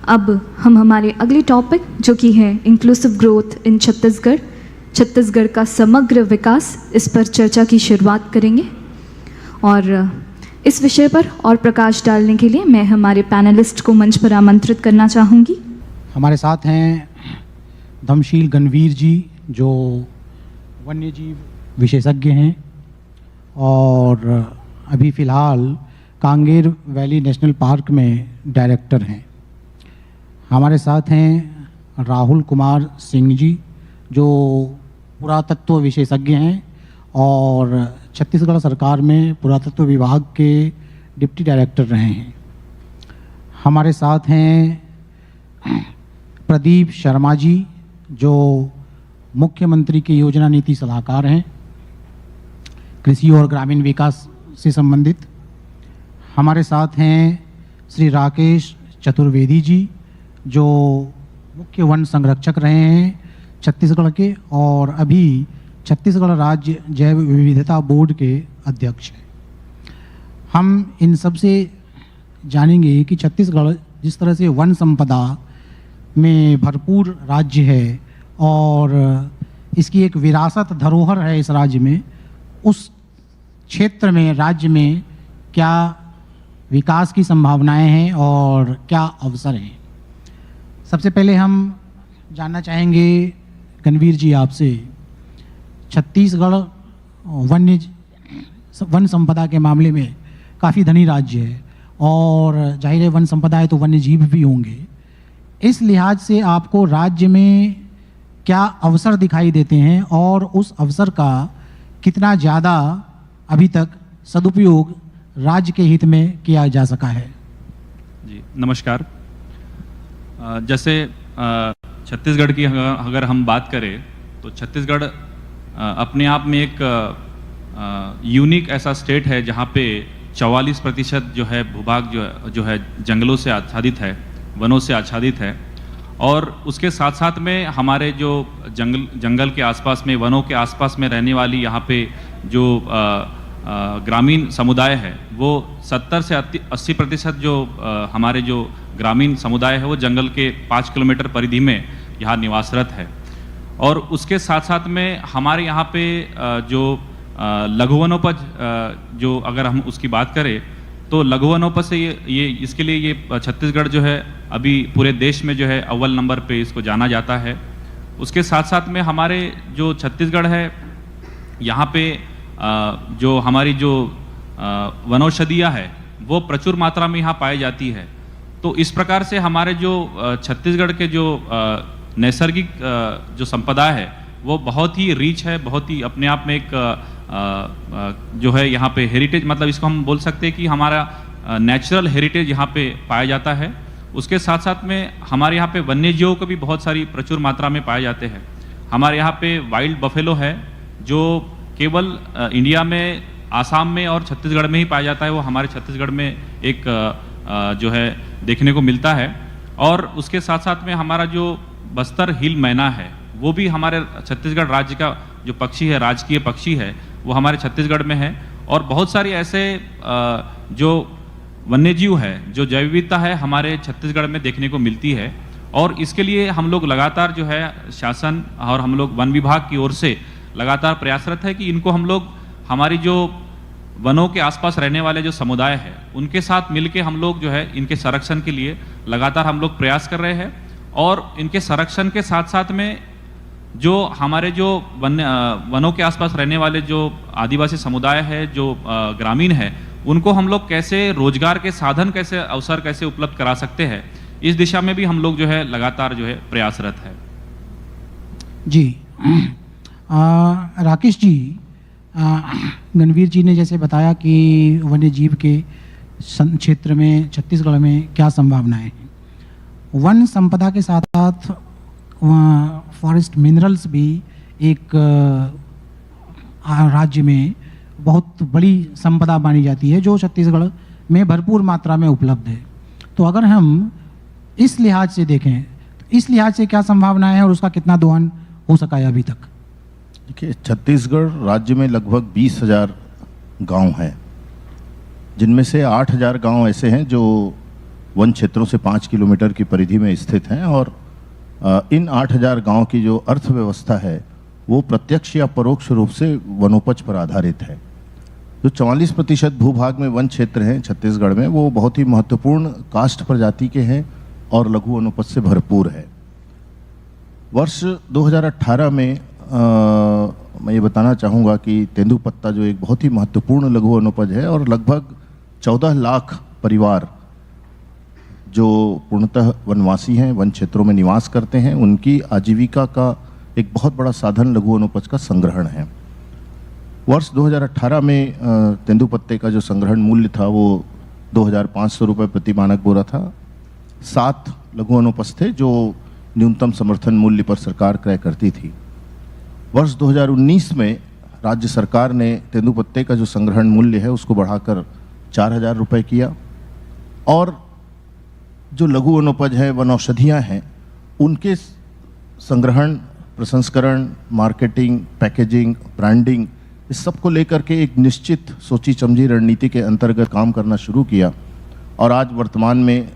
अब हम हमारे अगले टॉपिक जो कि है inclusive growth in Chhattisgarh, Chhattisgarh का समग्र विकास, इस पर चर्चा की शुरुआत करेंगे। और इस विषय पर और प्रकाश डालने के लिए मैं हमारे पैनलिस्ट को मंच पर आमंत्रित करना चाहूँगी। हमारे साथ हैं धमशील गणवीर जी, जो वन्यजीव विशेषज्ञ हैं और अभी फ़िलहाल कांगेर वैली नेशनल पार्क में डायरेक्टर हैं। हमारे साथ हैं राहुल कुमार सिंह जी, जो पुरातत्व विशेषज्ञ हैं और छत्तीसगढ़ सरकार में पुरातत्व विभाग के डिप्टी डायरेक्टर रहे हैं। हमारे साथ हैं प्रदीप शर्मा जी, जो मुख्यमंत्री के योजना नीति सलाहकार हैं, कृषि और ग्रामीण विकास से संबंधित। हमारे साथ हैं श्री राकेश चतुर्वेदी जी, जो मुख्य वन संरक्षक रहे हैं छत्तीसगढ़ के और अभी छत्तीसगढ़ राज्य जैव विविधता बोर्ड के अध्यक्ष हैं। हम इन सब से जानेंगे कि छत्तीसगढ़ जिस तरह से वन संपदा में भरपूर राज्य है और इसकी एक विरासत धरोहर है इस राज्य में, उस क्षेत्र में राज्य में क्या विकास की संभावनाएं हैं और क्या अवसर हैं। सबसे पहले हम जानना चाहेंगे गणवीर जी आपसे, छत्तीसगढ़ वन संपदा के मामले में काफ़ी धनी राज्य है और जाहिर है वन संपदा है तो वन्य जीव भी होंगे। इस लिहाज से आपको राज्य में क्या अवसर दिखाई देते हैं और उस अवसर का कितना ज़्यादा अभी तक सदुपयोग राज्य के हित में किया जा सका है? जी नमस्कार। जैसे छत्तीसगढ़ की अगर हम बात करें तो छत्तीसगढ़ अपने आप में एक यूनिक ऐसा स्टेट है जहाँ पे 44% जो है भूभाग जो है जंगलों से आच्छादित है, वनों से आच्छादित है। और उसके साथ साथ में हमारे जो जंगल के आसपास में, वनों के आसपास में रहने वाली यहाँ पे जो ग्रामीण समुदाय है, वो 70 से 80% जो हमारे जो ग्रामीण समुदाय है वो जंगल के 5 किलोमीटर परिधि में यहाँ निवासरत है। और उसके साथ साथ में हमारे यहाँ पे जो लघु वनोपज जो अगर हम उसकी बात करें तो लघु वनोपज से ये इसके लिए ये छत्तीसगढ़ जो है अभी पूरे देश में जो है अव्वल नंबर पे इसको जाना जाता है। उसके साथ साथ में हमारे जो छत्तीसगढ़ है, यहाँ पे जो हमारी जो वनौषधियाँ है वो प्रचुर मात्रा में यहाँ पाई जाती है। तो इस प्रकार से हमारे जो छत्तीसगढ़ के जो नैसर्गिक जो संपदा है वो बहुत ही रिच है, बहुत ही अपने आप में एक जो है यहाँ पे हेरिटेज, मतलब इसको हम बोल सकते हैं कि हमारा नेचुरल हेरिटेज यहाँ पे पाया जाता है। उसके साथ साथ में हमारे यहाँ पे वन्य जीवों को भी बहुत सारी प्रचुर मात्रा में पाए जाते हैं। हमारे यहाँ पे वाइल्ड बफेलो है जो केवल इंडिया में, आसाम में और छत्तीसगढ़ में ही पाया जाता है, वो हमारे छत्तीसगढ़ में एक जो है देखने को मिलता है। और उसके साथ साथ में हमारा जो बस्तर हिल मैना है वो भी हमारे छत्तीसगढ़ राज्य का जो पक्षी है, राजकीय पक्षी है, वो हमारे छत्तीसगढ़ में है। और बहुत सारी ऐसे जो वन्यजीव है, जो जैव विविधता है, हमारे छत्तीसगढ़ में देखने को मिलती है। और इसके लिए हम लोग लगातार जो है शासन और हम लोग वन विभाग की ओर से लगातार प्रयासरत है कि इनको हम लोग हमारी जो वनों के आसपास रहने वाले जो समुदाय है उनके साथ मिलके हम लोग जो है इनके संरक्षण के लिए लगातार हम लोग प्रयास कर रहे हैं। और इनके संरक्षण के साथ साथ में जो हमारे जो वनों के आसपास रहने वाले जो आदिवासी समुदाय है, जो ग्रामीण है, उनको हम लोग कैसे रोजगार के साधन, कैसे अवसर कैसे उपलब्ध करा सकते हैं, इस दिशा में भी हम लोग जो है लगातार जो है प्रयासरत है। जी राकेश जी, गणवीर जी ने जैसे बताया कि वन्य जीव के क्षेत्र में छत्तीसगढ़ में क्या संभावनाएं हैं। वन संपदा के साथ साथ फॉरेस्ट मिनरल्स भी एक राज्य में बहुत बड़ी संपदा मानी जाती है जो छत्तीसगढ़ में भरपूर मात्रा में उपलब्ध है। तो अगर हम इस लिहाज से देखें तो इस लिहाज से क्या संभावनाएं हैं और उसका कितना दोहन हो सका है अभी तक? देखिए, छत्तीसगढ़ राज्य में लगभग 20,000 गांव हैं, जिनमें से 8,000 गांव ऐसे हैं जो वन क्षेत्रों से 5 किलोमीटर की परिधि में स्थित हैं और इन 8,000 गांव की जो अर्थव्यवस्था है वो प्रत्यक्ष या परोक्ष रूप से वनोपज पर आधारित है। जो 44% भूभाग में वन क्षेत्र हैं छत्तीसगढ़ में, वो बहुत ही महत्वपूर्ण काष्ठ प्रजाति के हैं और लघु वनोपज से भरपूर है। वर्ष 2018 में मैं ये बताना चाहूँगा कि तेंदुपत्ता जो एक बहुत ही महत्वपूर्ण लघु वनोपज है और लगभग 14 लाख परिवार जो पूर्णतः वनवासी हैं, वन क्षेत्रों में निवास करते हैं, उनकी आजीविका का एक बहुत बड़ा साधन लघु वनोपज का संग्रहण है। वर्ष 2018 में तेंदुपत्ते का जो संग्रहण मूल्य था वो 2,500 रुपये प्रति मानक बोरा था। 7 लघु वनोपज थे जो न्यूनतम समर्थन मूल्य पर सरकार क्रय करती थी। वर्ष 2019 में राज्य सरकार ने तेंदुपत्ते का जो संग्रहण मूल्य है उसको बढ़ाकर 4,000 रुपये किया और जो लघु वनोपज है, वन औषधियाँ हैं, उनके संग्रहण, प्रसंस्करण, मार्केटिंग, पैकेजिंग, ब्रांडिंग, इस सब को लेकर के एक निश्चित सोची समझी रणनीति के अंतर्गत काम करना शुरू किया और आज वर्तमान में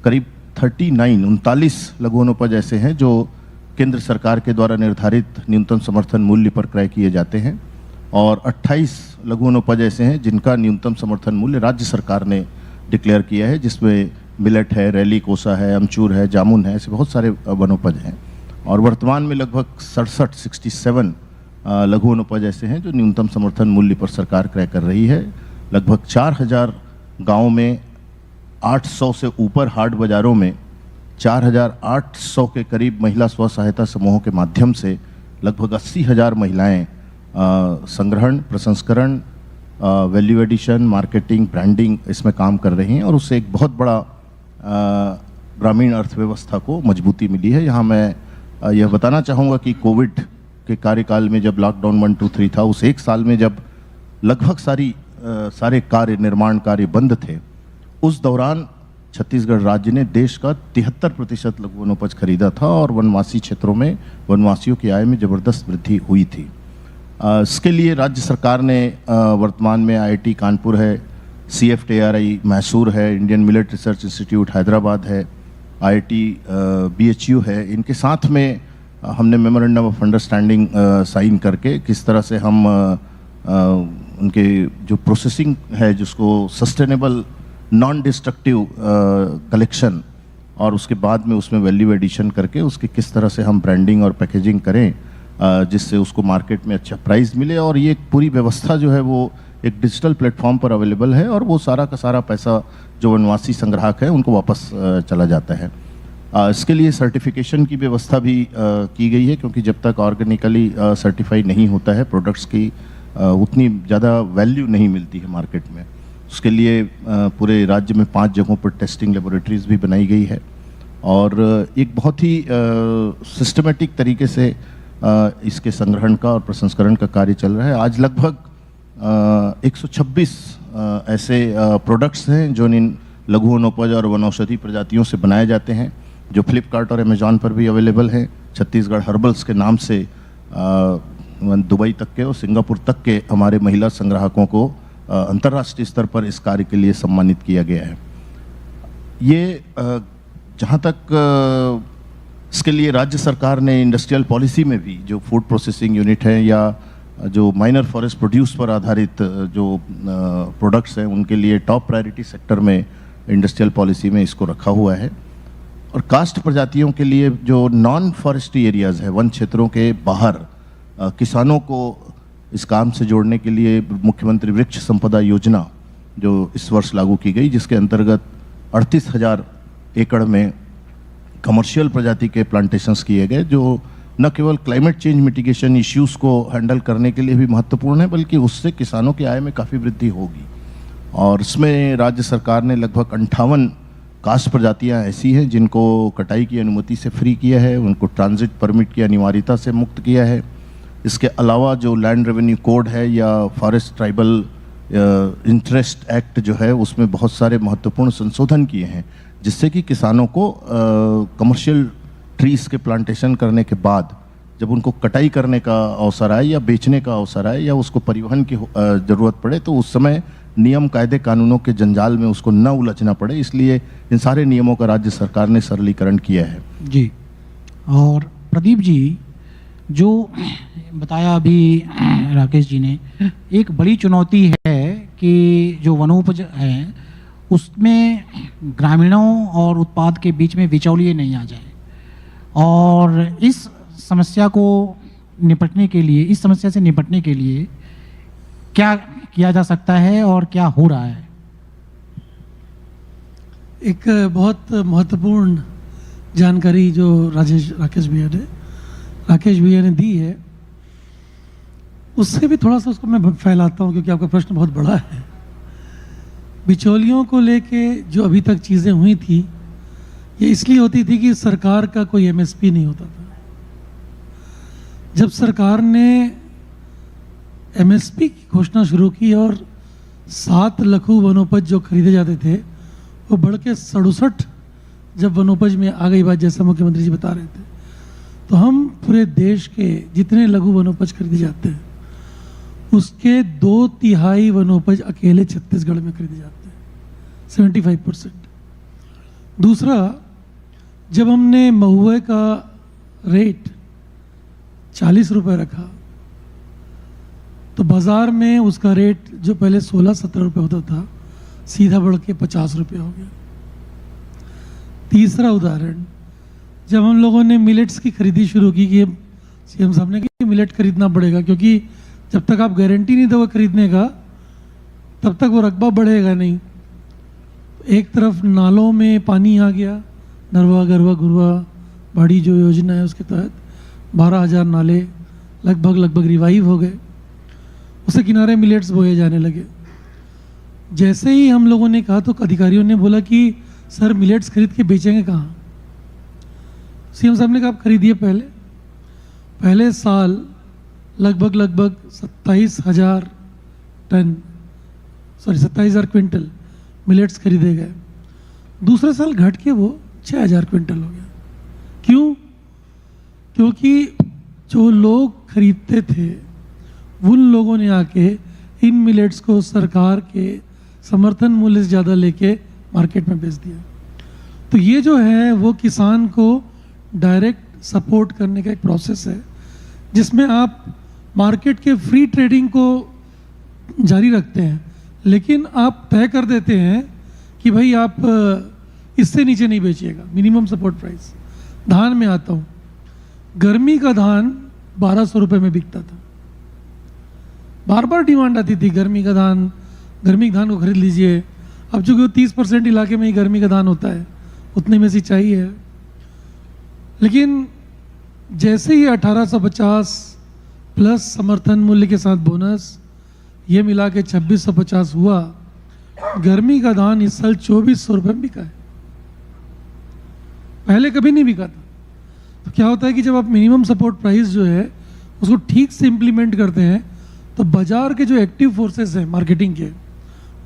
करीब 39 लघु वनोपज ऐसे हैं जो केंद्र सरकार के द्वारा निर्धारित न्यूनतम समर्थन मूल्य पर क्रय किए जाते हैं और 28 लघु वनोपज ऐसे हैं जिनका न्यूनतम समर्थन मूल्य राज्य सरकार ने डिक्लेयर किया है, जिसमें मिलेट है, रैली कोसा है, अमचूर है, जामुन है, ऐसे बहुत सारे वनोपज हैं। और वर्तमान में लगभग 67 लघु वनोपज ऐसे हैं जो न्यूनतम समर्थन मूल्य पर सरकार क्रय कर रही है। लगभग 4,000 गाँव में 800 से ऊपर हाट बाज़ारों में 4,800 के करीब महिला स्व सहायता समूहों के माध्यम से लगभग 80,000 महिलाएं संग्रहण, प्रसंस्करण, वैल्यू एडिशन, मार्केटिंग, ब्रांडिंग इसमें काम कर रही हैं और उससे एक बहुत बड़ा ग्रामीण अर्थव्यवस्था को मजबूती मिली है। यहाँ मैं यह बताना चाहूँगा कि कोविड के कार्यकाल में जब लॉकडाउन 1, 2, 3 था, उस एक साल में जब लगभग सारे कार्य, निर्माण कार्य बंद थे, उस दौरान छत्तीसगढ़ राज्य ने देश का 73% लघु वनोपज खरीदा था और वनवासी क्षेत्रों में वनवासियों की आय में ज़बरदस्त वृद्धि हुई थी। इसके लिए राज्य सरकार ने वर्तमान में IIT कानपुर है, CFTRI मैसूर है, Indian millet research institute Hyderabad है, IIT BHU है, इनके साथ में हमने मेमोरेंडम ऑफ अंडरस्टैंडिंग साइन करके किस तरह से हम उनके जो प्रोसेसिंग है, जिसको सस्टेनेबल नॉन डिस्ट्रक्टिव कलेक्शन और उसके बाद में उसमें वैल्यू एडिशन करके उसके किस तरह से हम ब्रांडिंग और पैकेजिंग करें जिससे उसको मार्केट में अच्छा प्राइस मिले। और ये पूरी व्यवस्था जो है वो एक डिजिटल प्लेटफॉर्म पर अवेलेबल है और वो सारा का सारा पैसा जो वनवासी संग्राहक है उनको वापस चला जाता है। इसके लिए सर्टिफिकेशन की व्यवस्था भी की गई है, क्योंकि जब तक ऑर्गेनिकली सर्टिफाई नहीं होता है प्रोडक्ट्स की उतनी ज़्यादा वैल्यू नहीं मिलती है मार्केट में। उसके लिए पूरे राज्य में 5 जगहों पर टेस्टिंग लेबोरेटरीज भी बनाई गई है और एक बहुत ही सिस्टमेटिक तरीके से इसके संग्रहण का और प्रसंस्करण का कार्य चल रहा है। आज लगभग 126 ऐसे प्रोडक्ट्स हैं जो इन लघु वनोपज और वनौषधि प्रजातियों से बनाए जाते हैं, जो फ्लिपकार्ट और अमेजॉन पर भी अवेलेबल हैं। छत्तीसगढ़ हर्बल्स के नाम से दुबई तक के और सिंगापुर तक के हमारे महिला संग्राहकों को अंतर्राष्ट्रीय स्तर पर इस कार्य के लिए सम्मानित किया गया है। ये जहाँ तक इसके लिए राज्य सरकार ने इंडस्ट्रियल पॉलिसी में भी जो फूड प्रोसेसिंग यूनिट है या जो माइनर फॉरेस्ट प्रोड्यूस पर आधारित जो प्रोडक्ट्स हैं उनके लिए टॉप प्रायोरिटी सेक्टर में इंडस्ट्रियल पॉलिसी में इसको रखा हुआ है। और कास्ट प्रजातियों के लिए जो नॉन फॉरेस्ट्री एरियाज़ है, वन क्षेत्रों के बाहर किसानों को इस काम से जोड़ने के लिए मुख्यमंत्री वृक्ष संपदा योजना जो इस वर्ष लागू की गई, जिसके अंतर्गत 38,000 एकड़ में कमर्शियल प्रजाति के प्लांटेशंस किए गए, जो न केवल क्लाइमेट चेंज मिटिगेशन इश्यूज़ को हैंडल करने के लिए भी महत्वपूर्ण है, बल्कि उससे किसानों की आय में काफ़ी वृद्धि होगी। और इसमें राज्य सरकार ने लगभग 58 कास्ट प्रजातियां ऐसी हैं जिनको कटाई की अनुमति से फ्री किया है, उनको ट्रांजिट परमिट की अनिवार्यता से मुक्त किया है। इसके अलावा जो लैंड रेवेन्यू कोड है या फॉरेस्ट ट्राइबल इंटरेस्ट एक्ट जो है, उसमें बहुत सारे महत्वपूर्ण संशोधन किए हैं, जिससे कि किसानों को कमर्शियल ट्रीज़ के प्लांटेशन करने के बाद जब उनको कटाई करने का अवसर आए या बेचने का अवसर आए या उसको परिवहन की ज़रूरत पड़े, तो उस समय नियम कायदे कानूनों के जंजाल में उसको न उलझना पड़े, इसलिए इन सारे नियमों का राज्य सरकार ने सरलीकरण किया है। जी। और प्रदीप जी, जो बताया अभी राकेश जी ने, एक बड़ी चुनौती है कि जो वनोपज है उसमें ग्रामीणों और उत्पाद के बीच में बिचौलिए नहीं आ जाए, और इस समस्या से निपटने के लिए क्या किया जा सकता है और क्या हो रहा है? एक बहुत महत्वपूर्ण जानकारी जो राकेश भैया ने दी है, उससे भी थोड़ा सा उसको मैं फैलाता हूँ, क्योंकि आपका प्रश्न बहुत बड़ा है। बिचौलियों को लेके जो अभी तक चीज़ें हुई थी, ये इसलिए होती थी कि सरकार का कोई एमएसपी नहीं होता था। जब सरकार ने एमएसपी की घोषणा शुरू की और 7 लघु वनोपज जो खरीदे जाते थे वो बढ़ के 67 जब वनोपज में आ गई बात, जैसा मुख्यमंत्री जी बता रहे थे, तो हम पूरे देश के जितने लघु वनोपज खरीदे जाते हैं उसके 2/3 वनोपज अकेले छत्तीसगढ़ में खरीदे जाते हैं, 75%। दूसरा, जब हमने महुए का रेट 40 रुपये रखा तो बाज़ार में उसका रेट जो पहले 16-17 रुपये होता था सीधा बढ़ के 50 रुपये हो गया। तीसरा उदाहरण, जब हम लोगों ने मिलेट्स की खरीदी शुरू की कि सीएम साहब ने कि मिलेट खरीदना पड़ेगा, क्योंकि जब तक आप गारंटी नहीं दोगे खरीदने का तब तक वो रकबा बढ़ेगा नहीं। एक तरफ नालों में पानी आ गया, नरवा गरवा गुरवा बाड़ी जो योजना है उसके तहत 12,000 नाले लगभग रिवाइव हो गए, उसके किनारे मिलेट्स बोए जाने लगे। जैसे ही हम लोगों ने कहा तो अधिकारियों ने बोला कि सर मिलेट्स खरीद के बेचेंगे कहाँ? सीएम साहब ने कहा आप खरीदिए। पहले साल लगभग 27,000 क्विंटल मिलेट्स खरीदे गए। दूसरे साल घट के वो 6,000 क्विंटल हो गया। क्यों? क्योंकि जो लोग खरीदते थे उन लोगों ने आके इन मिलेट्स को सरकार के समर्थन मूल्य से ज़्यादा लेके मार्केट में बेच दिया। तो ये जो है वो किसान को डायरेक्ट सपोर्ट करने का एक प्रोसेस है, जिसमें आप मार्केट के फ्री ट्रेडिंग को जारी रखते हैं, लेकिन आप तय कर देते हैं कि भाई आप इससे नीचे नहीं बेचिएगा, मिनिमम सपोर्ट प्राइस। धान में आता हूँ, गर्मी का धान 1200 रुपये में बिकता था। बार बार डिमांड आती थी गर्मी के धान को खरीद लीजिए। अब चूंकि 30% इलाके में ही गर्मी का धान होता है, उतने में सिंचाई है। लेकिन जैसे ही 1850 प्लस समर्थन मूल्य के साथ बोनस ये मिला के 2650 हुआ, गर्मी का धान इस साल 2400 रुपये में बिका है, पहले कभी नहीं बिका था। तो क्या होता है कि जब आप मिनिमम सपोर्ट प्राइस जो है उसको ठीक से इम्प्लीमेंट करते हैं तो बाजार के जो एक्टिव फोर्सेस हैं मार्केटिंग के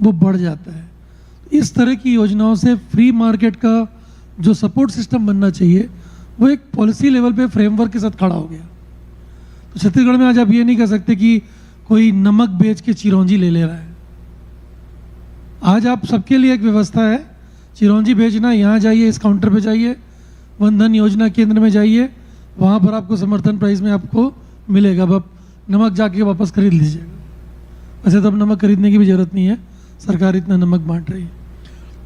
वो बढ़ जाता है। इस तरह की योजनाओं से फ्री मार्केट का जो सपोर्ट सिस्टम बनना चाहिए वो एक पॉलिसी लेवल पे फ्रेमवर्क के साथ खड़ा हो गया। तो छत्तीसगढ़ में आज आप ये नहीं कह सकते कि कोई नमक बेच के चिरौंजी ले रहा है। आज आप सबके लिए एक व्यवस्था है, चिरौंजी बेचना, यहाँ जाइए, इस काउंटर पे जाइए, वन धन योजना केंद्र में जाइए, वहाँ पर आपको समर्थन प्राइस में आपको मिलेगा। अब आप नमक जाके वापस खरीद लीजिएगा। वैसे तो अब नमक खरीदने की भी ज़रूरत नहीं है, सरकार इतना नमक बांट रही है।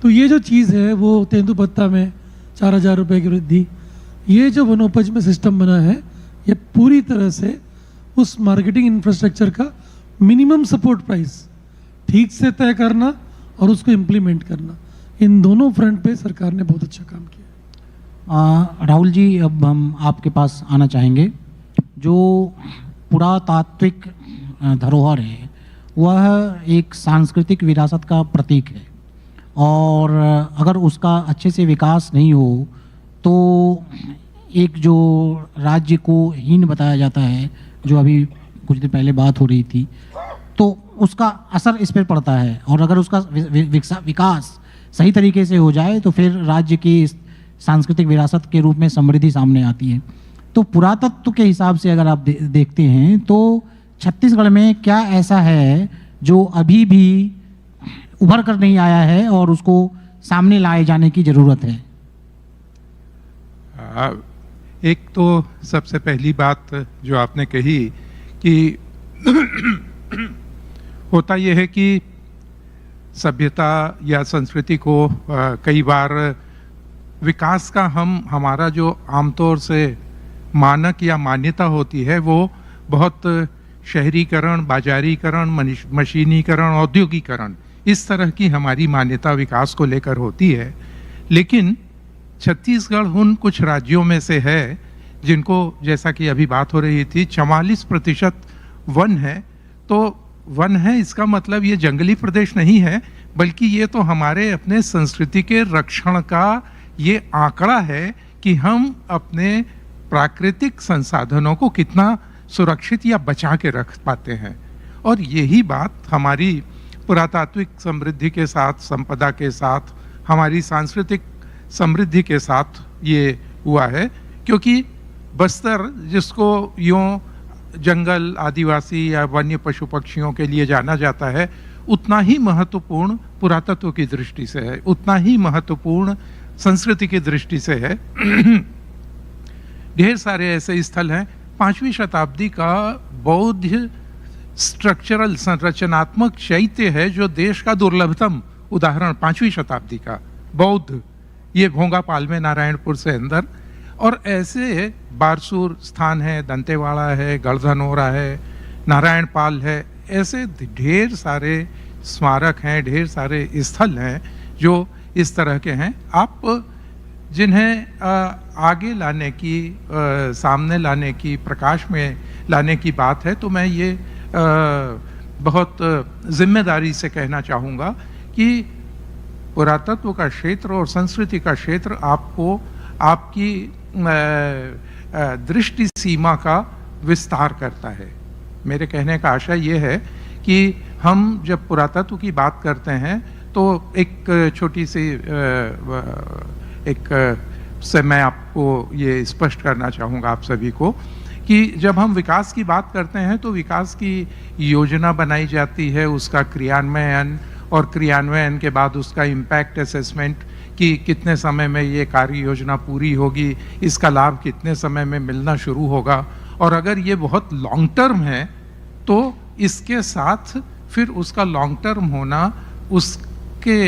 तो ये जो चीज़ है वो तेंदुपत्ता में 4,000 रुपये की वृद्धि, ये जो वनोपज में सिस्टम बना है ये पूरी तरह से उस मार्केटिंग इंफ्रास्ट्रक्चर का मिनिमम सपोर्ट प्राइस ठीक से तय करना और उसको इम्प्लीमेंट करना, इन दोनों फ्रंट पे सरकार ने बहुत अच्छा काम किया। राहुल जी, अब हम आपके पास आना चाहेंगे। जो पुरातात्विक धरोहर है वह एक सांस्कृतिक विरासत का प्रतीक है, और अगर उसका अच्छे से विकास नहीं हो तो एक जो राज्य को हीन बताया जाता है, जो अभी कुछ दिन पहले बात हो रही थी, तो उसका असर इस पर पड़ता है। और अगर उसका विकास सही तरीके से हो जाए तो फिर राज्य की सांस्कृतिक विरासत के रूप में समृद्धि सामने आती है। तो पुरातत्व के हिसाब से अगर आप देखते हैं तो छत्तीसगढ़ में क्या ऐसा है जो अभी भी उभर कर नहीं आया है और उसको सामने लाए जाने की ज़रूरत है? एक तो सबसे पहली बात जो आपने कही कि होता यह है कि सभ्यता या संस्कृति को कई बार विकास का हमारा जो आमतौर से मानक या मान्यता होती है वो बहुत शहरीकरण, बाजारीकरण, मशीनीकरण, औद्योगिकरण, इस तरह की हमारी मान्यता विकास को लेकर होती है। लेकिन छत्तीसगढ़ उन कुछ राज्यों में से है जिनको, जैसा कि अभी बात हो रही थी, 44% वन है। तो वन है इसका मतलब ये जंगली प्रदेश नहीं है, बल्कि ये तो हमारे अपने संस्कृति के रक्षण का ये आंकड़ा है कि हम अपने प्राकृतिक संसाधनों को कितना सुरक्षित या बचा के रख पाते हैं। और यही बात हमारी पुरातात्विक समृद्धि के साथ, संपदा के साथ, हमारी सांस्कृतिक समृद्धि के साथ ये हुआ है। क्योंकि बस्तर, जिसको यूँ जंगल, आदिवासी या वन्य पशु पक्षियों के लिए जाना जाता है, उतना ही महत्वपूर्ण पुरातत्व की दृष्टि से है, उतना ही महत्वपूर्ण संस्कृति की दृष्टि से है। ढेर सारे ऐसे स्थल हैं। 5वीं शताब्दी का बौद्ध स्ट्रक्चरल संरचनात्मक चैत्य है जो देश का दुर्लभतम उदाहरण 5वीं शताब्दी का बौद्ध, ये भोंगापाल में नारायणपुर से अंदर। और ऐसे बारसूर स्थान है, दंतेवाड़ा है, गढ़धनोरा है, नारायणपाल है, ऐसे ढेर सारे स्मारक हैं, ढेर सारे स्थल हैं जो इस तरह के हैं। आप जिन्हें आगे लाने की, सामने लाने की, प्रकाश में लाने की बात है, तो मैं ये बहुत जिम्मेदारी से कहना चाहूँगा कि पुरातत्व का क्षेत्र और संस्कृति का क्षेत्र आपको आपकी दृष्टि सीमा का विस्तार करता है। मेरे कहने का आशय ये है कि हम जब पुरातत्व की बात करते हैं तो एक छोटी सी से मैं आपको ये स्पष्ट करना चाहूँगा आप सभी को कि जब हम विकास की बात करते हैं तो विकास की योजना बनाई जाती है, उसका क्रियान्वयन, और क्रियान्वयन के बाद उसका इम्पैक्ट असेसमेंट कि कितने समय में ये कार्य योजना पूरी होगी, इसका लाभ कितने समय में मिलना शुरू होगा। और अगर ये बहुत लॉन्ग टर्म है तो इसके साथ फिर उसका लॉन्ग टर्म होना उसके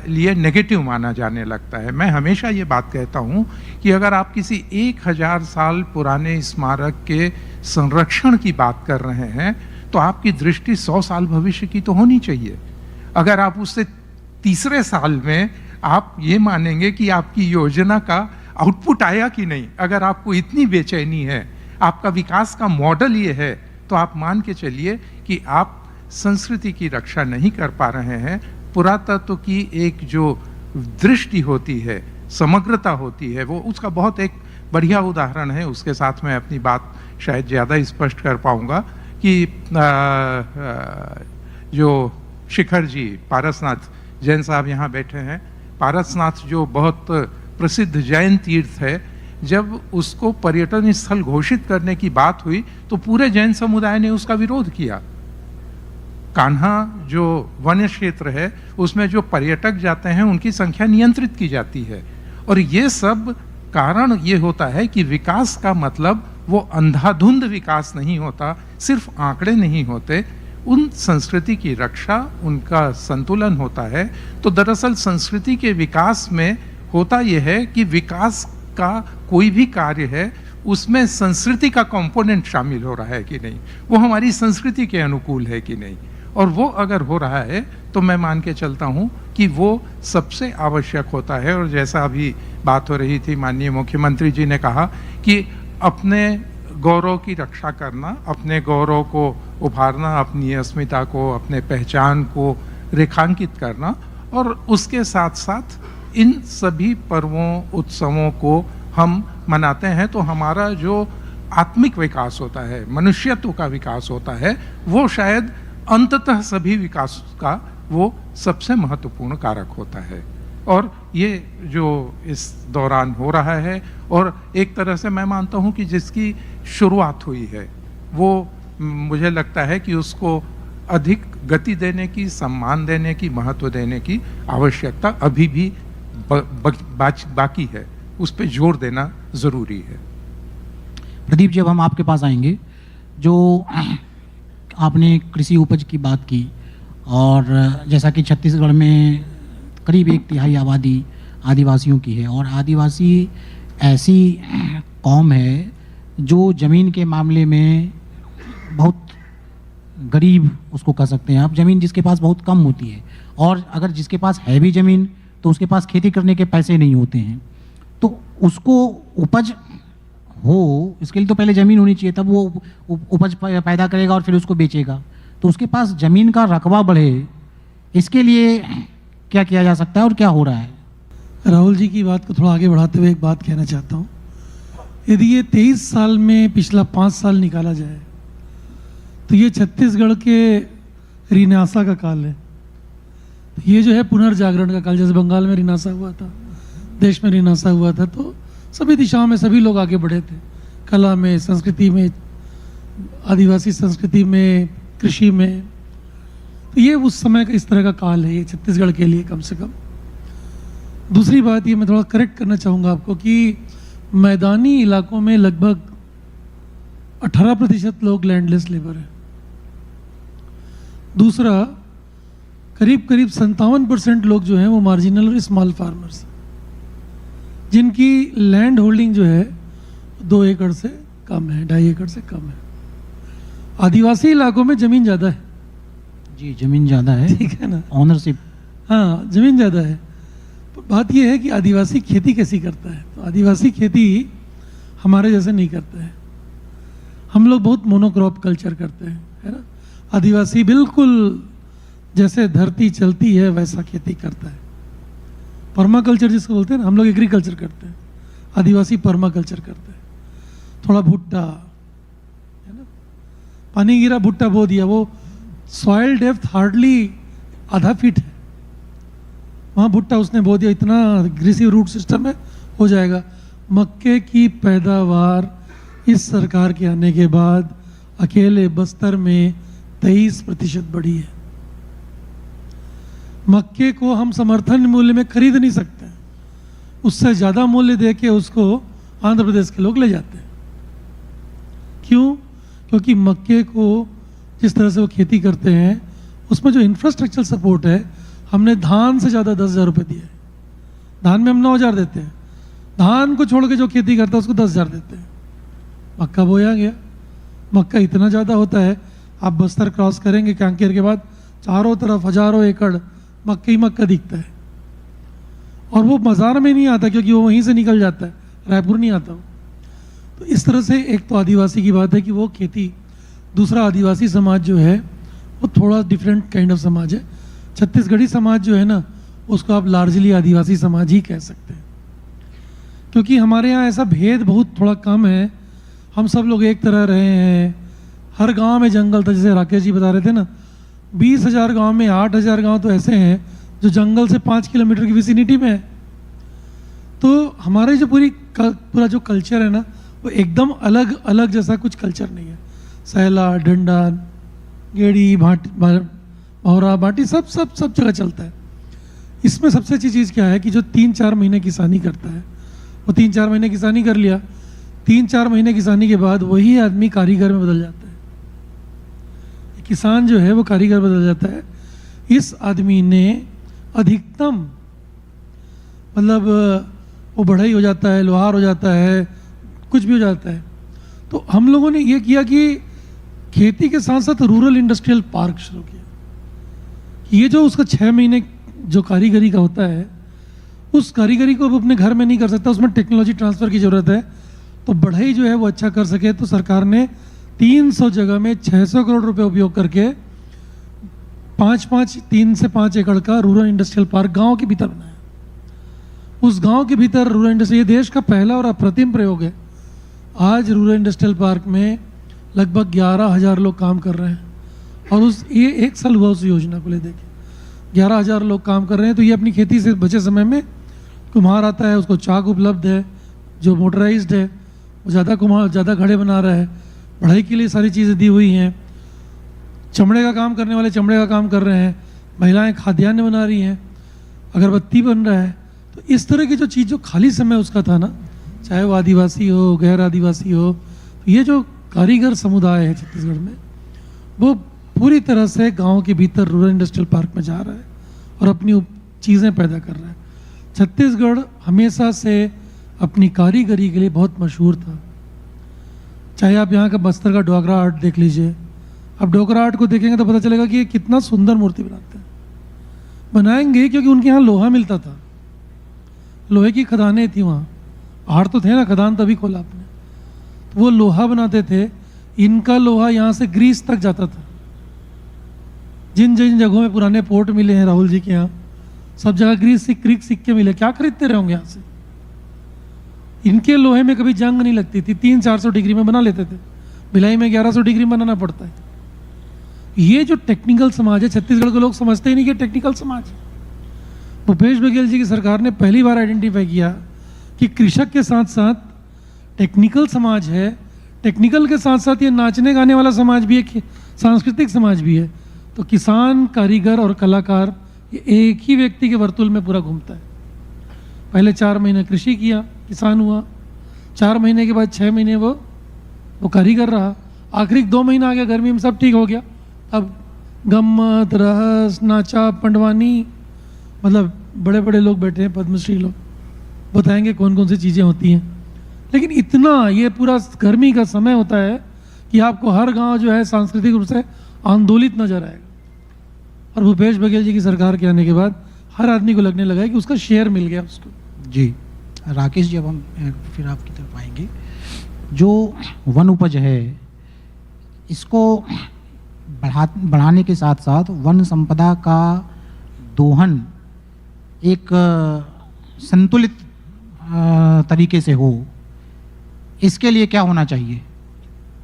लिए नेगेटिव माना जाने लगता है। मैं हमेशा ये बात कहता हूँ कि अगर आप किसी 1000 साल पुराने स्मारक के संरक्षण की बात कर रहे हैं तो आपकी दृष्टि 100 साल भविष्य की तो होनी चाहिए। अगर आप उससे तीसरे साल में आप ये मानेंगे कि आपकी योजना का आउटपुट आया कि नहीं, अगर आपको इतनी बेचैनी है, आपका विकास का मॉडल ये है, तो आप मान के चलिए कि आप संस्कृति की रक्षा नहीं कर पा रहे हैं। पुरातत्व की एक जो दृष्टि होती है, समग्रता होती है, वो उसका बहुत एक बढ़िया उदाहरण है। उसके साथ मैं अपनी बात शायद ज़्यादा स्पष्ट कर पाऊँगा कि जो शिखर जी, पारसनाथ जैन साहब यहाँ बैठे हैं, पारसनाथ जो बहुत प्रसिद्ध जैन तीर्थ है, जब उसको पर्यटन स्थल घोषित करने की बात हुई तो पूरे जैन समुदाय ने उसका विरोध किया। कान्हा जो वन्य क्षेत्र है उसमें जो पर्यटक जाते हैं उनकी संख्या नियंत्रित की जाती है। और ये सब कारण ये होता है कि विकास का मतलब वो अंधाधुंध विकास नहीं होता, सिर्फ आंकड़े नहीं होते, उन संस्कृति की रक्षा, उनका संतुलन होता है। तो दरअसल संस्कृति के विकास में होता यह है कि विकास का कोई भी कार्य है उसमें संस्कृति का कंपोनेंट शामिल हो रहा है कि नहीं, वो हमारी संस्कृति के अनुकूल है कि नहीं। और वो अगर हो रहा है तो मैं मान के चलता हूँ कि वो सबसे आवश्यक होता है। और जैसा अभी बात हो रही थी, माननीय मुख्यमंत्री जी ने कहा कि अपने गौरव की रक्षा करना, अपने गौरव को उभारना, अपनी अस्मिता को, अपने पहचान को रेखांकित करना, और उसके साथ साथ इन सभी पर्वों, उत्सवों को हम मनाते हैं तो हमारा जो आत्मिक विकास होता है, मनुष्यत्व का विकास होता है, वो शायद अंततः सभी विकास का वो सबसे महत्वपूर्ण कारक होता है। और ये जो इस दौरान हो रहा है, और एक तरह से मैं मानता हूँ कि जिसकी शुरुआत हुई है, वो मुझे लगता है कि उसको अधिक गति देने की, सम्मान देने की, महत्व देने की आवश्यकता अभी भी बाकी है। उस पर जोर देना ज़रूरी है। प्रदीप जी, अब हम आपके पास आएंगे। जो आपने कृषि उपज की बात की, और जैसा कि छत्तीसगढ़ में करीब 1/3 आबादी आदिवासियों की है, और आदिवासी ऐसी कौम है जो ज़मीन के मामले में बहुत गरीब उसको कह सकते हैं आप। ज़मीन जिसके पास बहुत कम होती है, और अगर जिसके पास है भी ज़मीन तो उसके पास खेती करने के पैसे नहीं होते हैं। तो उसको उपज हो, इसके लिए तो पहले ज़मीन होनी चाहिए, तब वो उपज पैदा करेगा और फिर उसको बेचेगा। तो उसके पास ज़मीन का रकबा बढ़े, इसके लिए क्या किया जा सकता है और क्या हो रहा है? राहुल जी की बात को थोड़ा आगे बढ़ाते हुए एक बात कहना चाहता हूँ। यदि ये 23 साल में पिछला 5 साल निकाला जाए तो ये छत्तीसगढ़ के रिनासा का काल है। ये जो है पुनर्जागरण का काल। जैसे बंगाल में रिनासा हुआ था, देश में रिनासा हुआ था, तो सभी दिशाओं में सभी लोग आगे बढ़े थे, कला में, संस्कृति में, आदिवासी संस्कृति में, कृषि में। तो ये उस समय का इस तरह का काल है ये छत्तीसगढ़ के लिए कम से कम। दूसरी बात ये मैं थोड़ा करेक्ट करना चाहूँगा आपको कि मैदानी इलाकों में लगभग 18% लोग लैंडलेस लेबर है। दूसरा, करीब 57% लोग जो हैं वो मार्जिनल और स्मॉल फार्मर्स, जिनकी लैंड होल्डिंग जो है 2 एकड़ से कम है, 2.5 एकड़ से कम है। आदिवासी इलाकों में ज़मीन ज़्यादा है। जी, ज़मीन ज़्यादा है, ठीक है ना, ऑनरशिप। हाँ, ज़मीन ज़्यादा है। बात यह है कि आदिवासी खेती कैसी करता है। तो आदिवासी खेती हमारे जैसे नहीं करता है। हम लोग बहुत मोनोक्रॉप कल्चर करते हैं, है ना। आदिवासी बिल्कुल जैसे धरती चलती है वैसा खेती करता है। पर्मा कल्चर जिसको बोलते हैं ना, हम लोग एग्रीकल्चर करते हैं, आदिवासी पर्मा कल्चर करते हैं। थोड़ा भुट्टा, है ना, पानी गिरा भुट्टा बो दिया, वो सॉइल डेप्थ हार्डली आधा फीट है, वहाँ भुट्टा उसने बो दिया, इतना ग्रीसी रूट सिस्टम है, हो जाएगा। मक्के की पैदावार इस सरकार के आने के बाद अकेले बस्तर में 23% बढ़ी है। मक्के को हम समर्थन मूल्य में खरीद नहीं सकते, उससे ज़्यादा मूल्य देके उसको आंध्र प्रदेश के लोग ले जाते हैं। क्यों? क्योंकि मक्के को जिस तरह से वो खेती करते हैं उसमें जो इंफ्रास्ट्रक्चर सपोर्ट है, हमने धान से ज़्यादा 10,000 रुपये दिए हैं। धान में हम 9,000 देते हैं, धान को छोड़ के जो खेती करता है उसको 10,000 देते हैं। मक्का बोया गया, मक्का इतना ज़्यादा होता है, आप बस्तर क्रॉस करेंगे कांकेर के बाद, चारों तरफ हजारों एकड़ मक्का ही मक्का दिखता है, और वो बाजार में नहीं आता क्योंकि वो वहीं से निकल जाता है, रायपुर नहीं आता वो। तो इस तरह से एक तो आदिवासी की बात है कि वो खेती। दूसरा, आदिवासी समाज जो है वो थोड़ा डिफरेंट काइंड ऑफ समाज है। छत्तीसगढ़ी समाज जो है ना, उसको आप लार्जली आदिवासी समाज ही कह सकते हैं, क्योंकि हमारे यहाँ ऐसा भेद बहुत थोड़ा कम है। हम सब लोग एक तरह रहे हैं, हर गांव में जंगल था। जैसे राकेश जी बता रहे थे ना, 20,000 गांव में 8,000 गांव तो ऐसे हैं जो जंगल से 5 किलोमीटर की विसिनिटी में है। तो हमारे जो पूरा जो कल्चर है ना, वो एकदम अलग अलग जैसा कुछ कल्चर नहीं है। सैला, डंडा, गेड़ी, भाटी, भौरा, बाटी सब जगह चलता है। इसमें सबसे अच्छी चीज़ क्या है कि जो 3-4 महीने किसानी करता है, वो 3-4 महीने किसानी कर लिया, 3-4 महीने किसानी के बाद वही आदमी कारीगर में बदल जाता है। किसान जो है वो कारीगर बदल जाता है। इस आदमी ने अधिकतम मतलब वो बढ़ई हो जाता है, लोहार हो जाता है, कुछ भी हो जाता है। तो हम लोगों ने ये किया कि खेती के साथ साथ रूरल इंडस्ट्रियल पार्क शुरू किया। ये जो उसका 6 महीने जो कारीगरी का होता है, उस कारीगरी को अब अपने घर में नहीं कर सकता, उसमें टेक्नोलॉजी ट्रांसफ़र की ज़रूरत है। तो बढ़ई जो है वो अच्छा कर सके, तो सरकार ने 300 जगह में 600 करोड़ रुपए उपयोग करके 3 से 5 एकड़ का रूरल इंडस्ट्रियल पार्क गांव के भीतर बनाया। उस गांव के भीतर रूरल इंडस्ट्री, ये देश का पहला और अप्रतिम प्रयोग है। आज रूरल इंडस्ट्रियल पार्क में लगभग 11,000 लोग काम कर रहे हैं, और ये 1 साल हुआ उस योजना को ले देके 11,000 लोग काम कर रहे हैं। तो ये अपनी खेती से बचे समय में, कुम्हार आता है, उसको चाक उपलब्ध है जो मोटराइज्ड है, वो ज़्यादा घड़े बना रहा है, बढ़ाई के लिए सारी चीज़ें दी हुई हैं। चमड़े का काम करने वाले चमड़े का काम कर रहे हैं, महिलाएं खाद्यान्न बना रही हैं, अगरबत्ती बन रहा है। तो इस तरह की जो चीज़ जो खाली समय उसका था ना, चाहे वो आदिवासी हो गैर आदिवासी हो, तो ये जो कारीगर समुदाय है छत्तीसगढ़ में, वो पूरी तरह से गांव के भीतर रूरल इंडस्ट्रियल पार्क में जा रहा है और अपनी चीज़ें पैदा कर रहा है। छत्तीसगढ़ हमेशा से अपनी कारीगरी के लिए बहुत मशहूर था। चाहे आप यहाँ का बस्तर का डोगरा आर्ट देख लीजिए, आप डोगरा आर्ट को देखेंगे तो पता चलेगा कि ये कितना सुंदर मूर्ति बनाते हैं। बनाएंगे क्योंकि उनके यहाँ लोहा मिलता था, लोहे की खदानें थी वहाँ, पहाड़ तो थे ना, खदान तभी खोला आपने, तो वो लोहा बनाते थे। इनका लोहा यहाँ से ग्रीस तक जाता था। जिन जिन जगहों में पुराने पोर्ट मिले हैं राहुल जी के यहाँ, सब जगह ग्रीस क्रीक सिक्के मिले। क्या खरीदते रहे होंगे यहाँ से? इनके लोहे में कभी जंग नहीं लगती थी, 300-400 डिग्री में बना लेते थे। भिलाई में 1100 डिग्री में बनाना पड़ता है। ये जो टेक्निकल समाज है, छत्तीसगढ़ के लोग समझते ही नहीं कि टेक्निकल समाज है। भूपेश बघेल जी की सरकार ने पहली बार आइडेंटिफाई किया कि कृषक के साथ साथ टेक्निकल समाज है, टेक्निकल के साथ साथ ये नाचने गाने वाला समाज भी है, सांस्कृतिक समाज भी है। तो किसान, कारीगर और कलाकार ये एक ही व्यक्ति के वर्तुल में पूरा घूमता है। पहले 4 महीने कृषि किया, किसान हुआ, 4 महीने के बाद 6 महीने वो कारीगर रहा, आखिरी 2 महीना आ गया गर्मी में, सब ठीक हो गया। अब गम्मत, रहस, नाचा, पंडवानी, मतलब बड़े बड़े लोग बैठे हैं, पद्मश्री लोग, बताएंगे कौन कौन सी चीज़ें होती हैं। लेकिन इतना ये पूरा गर्मी का समय होता है कि आपको हर गांव जो है सांस्कृतिक रूप से आंदोलित नजर आएगा। और भूपेश बघेल जी की सरकार के आने के बाद हर आदमी को लगने लगा है कि उसका शेयर मिल गया उसको। जी राकेश जी, अब हम फिर आपकी तरफ आएंगे। जो वन उपज है, इसको बढ़ाने के साथ साथ वन संपदा का दोहन एक संतुलित तरीके से हो, इसके लिए क्या होना चाहिए?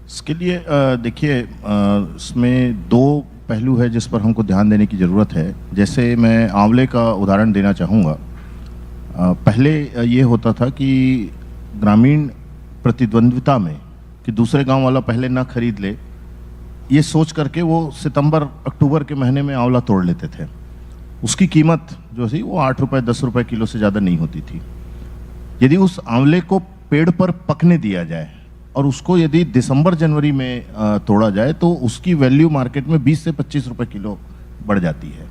इसके लिए देखिए, इसमें 2 पहलू है जिस पर हमको ध्यान देने की ज़रूरत है। जैसे मैं आंवले का उदाहरण देना चाहूँगा। पहले ये होता था कि ग्रामीण प्रतिद्वंद्विता में कि दूसरे गांव वाला पहले ना खरीद ले, ये सोच करके वो सितंबर अक्टूबर के महीने में आंवला तोड़ लेते थे। उसकी कीमत जो थी वो 8 रुपये 10 रुपये किलो से ज़्यादा नहीं होती थी। यदि उस आंवले को पेड़ पर पकने दिया जाए और उसको यदि दिसंबर जनवरी में तोड़ा जाए तो उसकी वैल्यू मार्केट में 20 से 25 रुपये किलो बढ़ जाती है।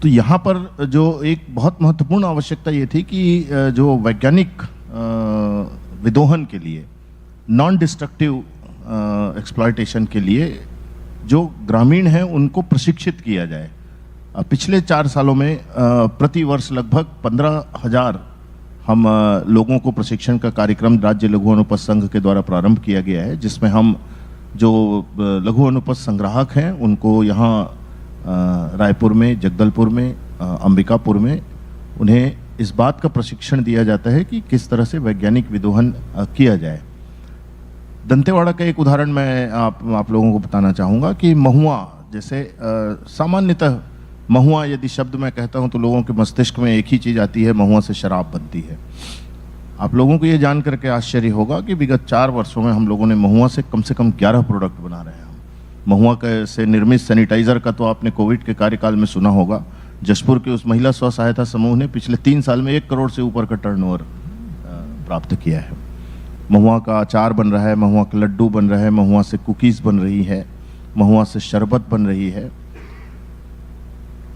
तो यहाँ पर जो एक बहुत महत्वपूर्ण आवश्यकता ये थी कि जो वैज्ञानिक विदोहन के लिए, नॉन डिस्ट्रक्टिव एक्सप्लॉयटेशन के लिए जो ग्रामीण हैं उनको प्रशिक्षित किया जाए। पिछले 4 सालों में प्रति वर्ष लगभग 15,000 हम लोगों को प्रशिक्षण का कार्यक्रम राज्य लघु अनुपज संघ के द्वारा प्रारंभ किया गया है, जिसमें हम जो लघु अनुपज संग्राहक हैं उनको यहाँ रायपुर में, जगदलपुर में, अंबिकापुर में उन्हें इस बात का प्रशिक्षण दिया जाता है कि किस तरह से वैज्ञानिक विदोहन किया जाए। दंतेवाड़ा का एक उदाहरण मैं आप लोगों को बताना चाहूँगा कि महुआ, जैसे सामान्यतः महुआ यदि शब्द मैं कहता हूं तो लोगों के मस्तिष्क में एक ही चीज़ आती है, महुआ से शराब बनती है। आप लोगों को ये जान करके आश्चर्य होगा कि विगत 4 वर्षों में हम लोगों ने महुआ से कम 11 प्रोडक्ट बना रहे हैं। हम महुआ से निर्मित सैनिटाइज़र का तो आपने कोविड के कार्यकाल में सुना होगा। जशपुर के उस महिला स्व सहायता समूह ने पिछले 3 साल में 1 करोड़ से ऊपर का टर्नओवर प्राप्त किया है। महुआ का अचार बन रहा है, महुआ का लड्डू बन रहा है, महुआ से कुकीज़ बन रही है, महुआ से शरबत बन रही है।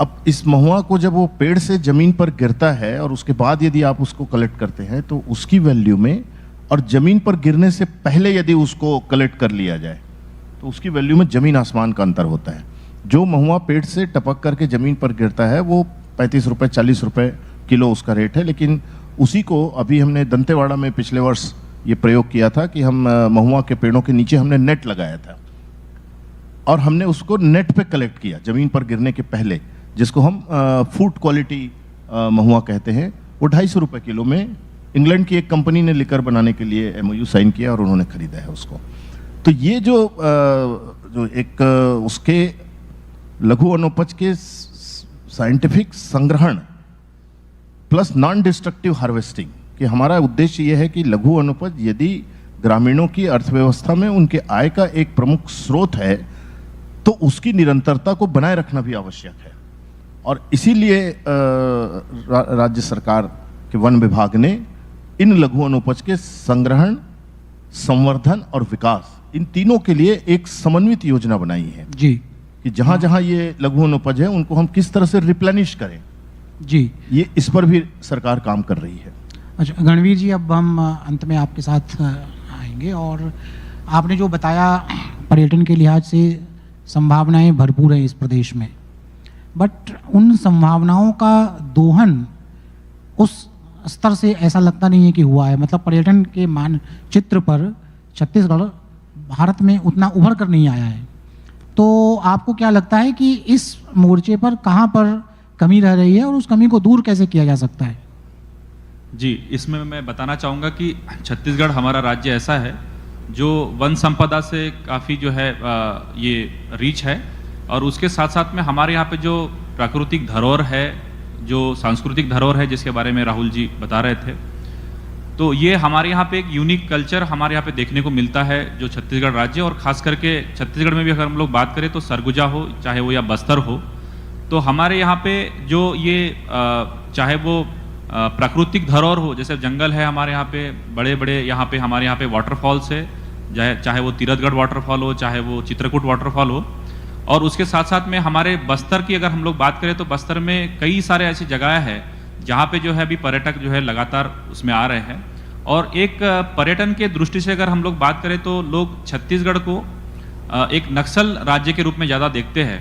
अब इस महुआ को जब वो पेड़ से ज़मीन पर गिरता है और उसके बाद यदि आप उसको कलेक्ट करते हैं तो उसकी वैल्यू में, और ज़मीन पर गिरने से पहले यदि उसको कलेक्ट कर लिया जाए तो उसकी वैल्यू में ज़मीन आसमान का अंतर होता है। जो महुआ पेड़ से टपक करके ज़मीन पर गिरता है वो 35 रुपये 40 रुपये किलो उसका रेट है। लेकिन उसी को अभी हमने दंतेवाड़ा में पिछले वर्ष ये प्रयोग किया था कि हम महुआ के पेड़ों के नीचे हमने नेट लगाया था और हमने उसको नेट पे कलेक्ट किया ज़मीन पर गिरने के पहले, जिसको हम फूड क्वालिटी महुआ कहते हैं। वो 250 रुपये किलो में इंग्लैंड की एक कंपनी ने लिकर बनाने के लिए MOU साइन किया और उन्होंने खरीदा है उसको। तो ये जो एक उसके लघु अनुपज के साइंटिफिक संग्रहण प्लस नॉन डिस्ट्रक्टिव हार्वेस्टिंग, कि हमारा उद्देश्य ये है कि लघु अनुपज यदि ग्रामीणों की अर्थव्यवस्था में उनके आय का एक प्रमुख स्रोत है तो उसकी निरंतरता को बनाए रखना भी आवश्यक है। और इसीलिए राज्य सरकार के वन विभाग ने इन लघु वनोपज के संग्रहण, संवर्धन और विकास, इन तीनों के लिए एक समन्वित योजना बनाई है जी कि जहां जहां ये लघु वनोपज है उनको हम किस तरह से रिप्लेनिश करें। जी। ये इस पर भी सरकार काम कर रही है। अच्छा गणवीर जी, अब हम अंत में आपके साथ आएंगे और आपने जो बताया पर्यटन के लिहाज से संभावनाएं भरपूर हैं इस प्रदेश में, बट उन संभावनाओं का दोहन उस स्तर से ऐसा लगता नहीं है कि हुआ है। मतलब पर्यटन के मानचित्र पर छत्तीसगढ़ भारत में उतना उभर कर नहीं आया है। तो आपको क्या लगता है कि इस मोर्चे पर कहाँ पर कमी रह रही है और उस कमी को दूर कैसे किया जा सकता है? जी, इसमें मैं बताना चाहूँगा कि छत्तीसगढ़ हमारा राज्य ऐसा है जो वन संपदा से काफ़ी जो है ये रिच है, और उसके साथ साथ में हमारे यहाँ पे जो प्राकृतिक धरोहर है, जो सांस्कृतिक धरोहर है जिसके बारे में राहुल जी बता रहे थे, तो ये हमारे यहाँ पे एक यूनिक कल्चर हमारे यहाँ पे देखने को मिलता है जो छत्तीसगढ़ राज्य, और ख़ास करके छत्तीसगढ़ में भी अगर हम लोग बात करें तो सरगुजा हो, चाहे वो या बस्तर हो, तो हमारे यहाँ पे जो ये चाहे वो प्राकृतिक धरोहर हो, जैसे जंगल है हमारे यहाँ पे, बड़े बड़े यहाँ पे हमारे यहाँ पे वाटरफॉल्स है, चाहे वो तीरथगढ़ वाटरफॉल हो, चाहे वो चित्रकूट वाटरफॉल हो, और उसके साथ साथ में हमारे बस्तर की अगर हम लोग बात करें तो बस्तर में कई सारे ऐसी जगह है जहाँ पे जो है अभी पर्यटक जो है लगातार उसमें आ रहे हैं। और एक पर्यटन के दृष्टि से अगर हम लोग बात करें तो लोग छत्तीसगढ़ को एक नक्सल राज्य के रूप में ज़्यादा देखते हैं,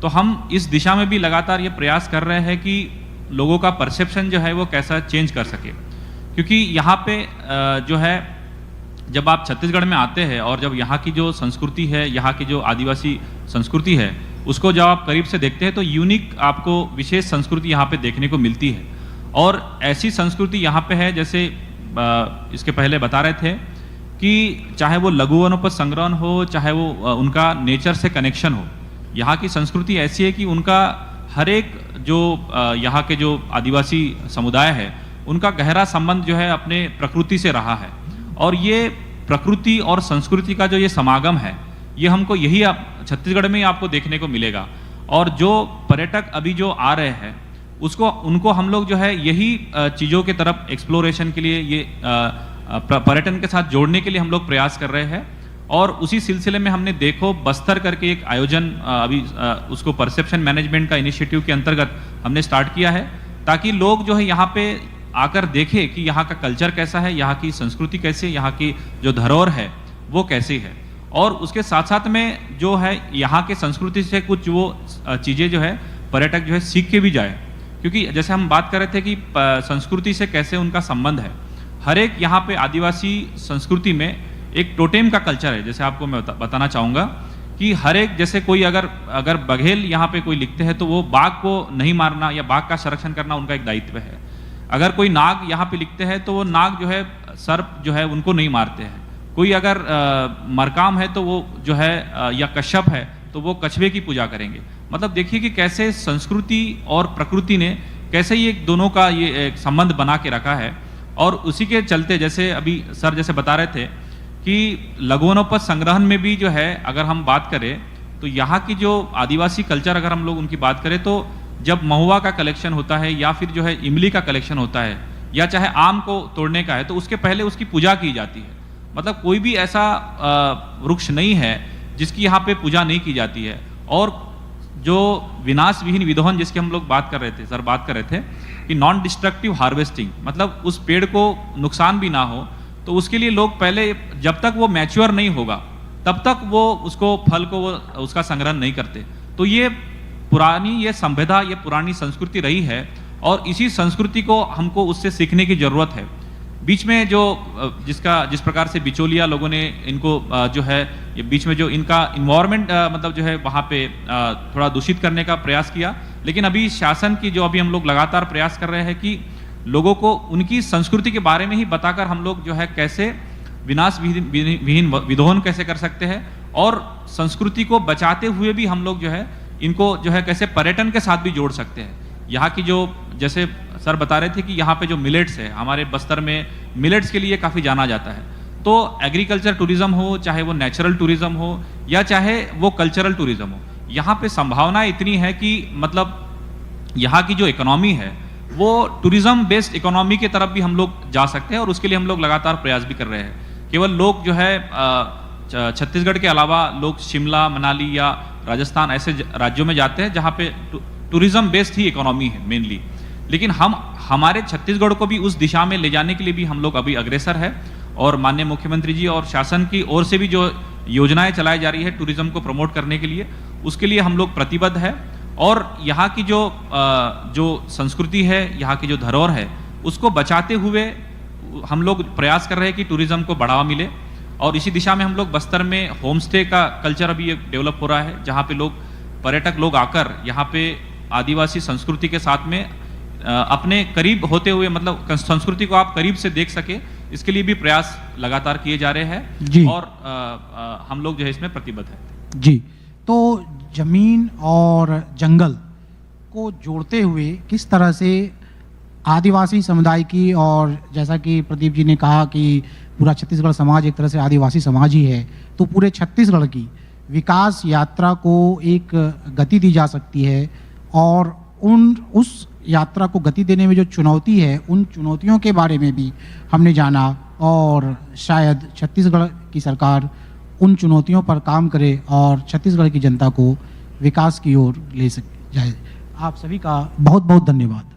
तो हम इस दिशा में भी लगातार ये प्रयास कर रहे हैं कि लोगों का परसेप्शन जो है वो कैसा चेंज कर सके। क्योंकि यहाँ पे जो है जब आप छत्तीसगढ़ में आते हैं और जब यहाँ की जो संस्कृति है, यहाँ की जो आदिवासी संस्कृति है, उसको जब आप करीब से देखते हैं तो यूनिक आपको विशेष संस्कृति यहाँ पे देखने को मिलती है। और ऐसी संस्कृति यहाँ पे है, जैसे इसके पहले बता रहे थे कि चाहे वो लघु वनोपज संग्रहण हो, चाहे वो उनका नेचर से कनेक्शन हो, यहाँ की संस्कृति ऐसी है कि उनका हर एक जो यहाँ के जो आदिवासी समुदाय है उनका गहरा संबंध जो है अपने प्रकृति से रहा है। और ये प्रकृति और संस्कृति का जो ये समागम है, ये हमको यही छत्तीसगढ़ में ही आपको देखने को मिलेगा। और जो पर्यटक अभी जो आ रहे हैं उनको हम लोग जो है यही चीज़ों के तरफ एक्सप्लोरेशन के लिए, ये पर्यटन के साथ जोड़ने के लिए हम लोग प्रयास कर रहे हैं। और उसी सिलसिले में हमने देखो बस्तर करके एक आयोजन अभी उसको परसेप्शन मैनेजमेंट का इनिशिएटिव के अंतर्गत हमने स्टार्ट किया है, ताकि लोग जो है यहाँ पे आकर देखें कि यहाँ का कल्चर कैसा है, यहाँ की संस्कृति कैसी है, यहाँ की जो धरोहर है वो कैसी है। और उसके साथ साथ में जो है यहाँ के संस्कृति से कुछ वो चीज़ें जो है पर्यटक जो है सीख के भी जाए। क्योंकि जैसे हम बात कर रहे थे कि संस्कृति से कैसे उनका संबंध है, हर एक यहाँ पे आदिवासी संस्कृति में एक टोटेम का कल्चर है। जैसे आपको मैं बताना चाहूँगा कि हर एक, जैसे कोई अगर बघेल यहाँ पे कोई लिखते हैं तो वो बाघ को नहीं मारना या बाघ का संरक्षण करना उनका एक दायित्व है। अगर कोई नाग यहाँ पे लिखते हैं तो वो नाग जो है, सर्प जो है उनको नहीं मारते हैं। कोई अगर मरकाम है तो वो जो है या कश्यप है तो वो कछुए की पूजा करेंगे। मतलब देखिए कि कैसे संस्कृति और प्रकृति ने कैसे ये दोनों का ये एक संबंध बना के रखा है। और उसी के चलते जैसे अभी सर जैसे बता रहे थे कि लघु वनोपज संग्रहण में भी जो है अगर हम बात करें तो यहाँ की जो आदिवासी कल्चर अगर हम लोग उनकी बात करें तो जब महुआ का कलेक्शन होता है या फिर जो है इमली का कलेक्शन होता है या चाहे आम को तोड़ने का है तो उसके पहले उसकी पूजा की जाती है। मतलब कोई भी ऐसा वृक्ष नहीं है जिसकी यहाँ पे पूजा नहीं की जाती है। और जो विनाश विहीन विधोहन जिसकी हम लोग बात कर रहे थे, सर बात कर रहे थे कि नॉन डिस्ट्रक्टिव हार्वेस्टिंग, मतलब उस पेड़ को नुकसान भी ना हो तो उसके लिए लोग पहले जब तक वो मैच्योर नहीं होगा तब तक वो उसको फल को वो उसका संग्रहण नहीं करते। तो ये पुरानी ये संविधा, ये पुरानी संस्कृति रही है और इसी संस्कृति को हमको उससे सीखने की ज़रूरत है। बीच में जो जिस प्रकार से बिचौलिया लोगों ने इनको जो है ये बीच में जो इनका इन्वायरमेंट मतलब जो है वहाँ पे थोड़ा दूषित करने का प्रयास किया, लेकिन अभी शासन की जो अभी हम लोग लगातार प्रयास कर रहे हैं कि लोगों को उनकी संस्कृति के बारे में ही बताकर हम लोग जो है कैसे विनाश विहीन विधोहन कैसे कर सकते हैं और संस्कृति को बचाते हुए भी हम लोग जो है इनको जो है कैसे पर्यटन के साथ भी जोड़ सकते हैं। यहाँ की जो जैसे सर बता रहे थे कि यहाँ पे जो मिलेट्स है, हमारे बस्तर में मिलेट्स के लिए काफ़ी जाना जाता है। तो एग्रीकल्चर टूरिज्म हो, चाहे वो नेचुरल टूरिज्म हो या चाहे वो कल्चरल टूरिज्म हो, यहाँ पे संभावना इतनी है कि मतलब यहाँ की जो इकोनॉमी है वो टूरिज्म बेस्ड इकोनॉमी की तरफ भी हम लोग जा सकते हैं, और उसके लिए हम लोग लगातार प्रयास भी कर रहे हैं। केवल लोग जो है छत्तीसगढ़ के अलावा लोग शिमला, मनाली या राजस्थान ऐसे राज्यों में जाते हैं जहाँ पे टूरिज्म बेस्ड ही इकोनॉमी है मेनली, लेकिन हमारे छत्तीसगढ़ को भी उस दिशा में ले जाने के लिए भी हम लोग अभी अग्रसर है, और माननीय मुख्यमंत्री जी और शासन की ओर से भी जो योजनाएं चलाई जा रही है टूरिज्म को प्रमोट करने के लिए, उसके लिए हम लोग प्रतिबद्ध है। और यहाँ की जो संस्कृति है, यहाँ की जो धरोहर है, उसको बचाते हुए हम लोग प्रयास कर रहे हैं कि टूरिज्म को बढ़ावा मिले। और इसी दिशा में हम लोग बस्तर में होम स्टे का कल्चर अभी डेवलप हो रहा है, जहाँ पे पर्यटक लोग आकर यहाँ पे आदिवासी संस्कृति के साथ में अपने करीब होते हुए, मतलब संस्कृति को आप करीब से देख सके, इसके लिए भी प्रयास लगातार किए जा रहे हैं जी। और हम लोग जो है इसमें प्रतिबद्ध है जी। तो जमीन और जंगल को जोड़ते हुए किस तरह से आदिवासी समुदाय की, और जैसा कि प्रदीप जी ने कहा कि पूरा छत्तीसगढ़ समाज एक तरह से आदिवासी समाज ही है, तो पूरे छत्तीसगढ़ की विकास यात्रा को एक गति दी जा सकती है, और उस यात्रा को गति देने में जो चुनौती है, उन चुनौतियों के बारे में भी हमने जाना, और शायद छत्तीसगढ़ की सरकार उन चुनौतियों पर काम करे और छत्तीसगढ़ की जनता को विकास की ओर ले जाए। आप सभी का बहुत बहुत धन्यवाद।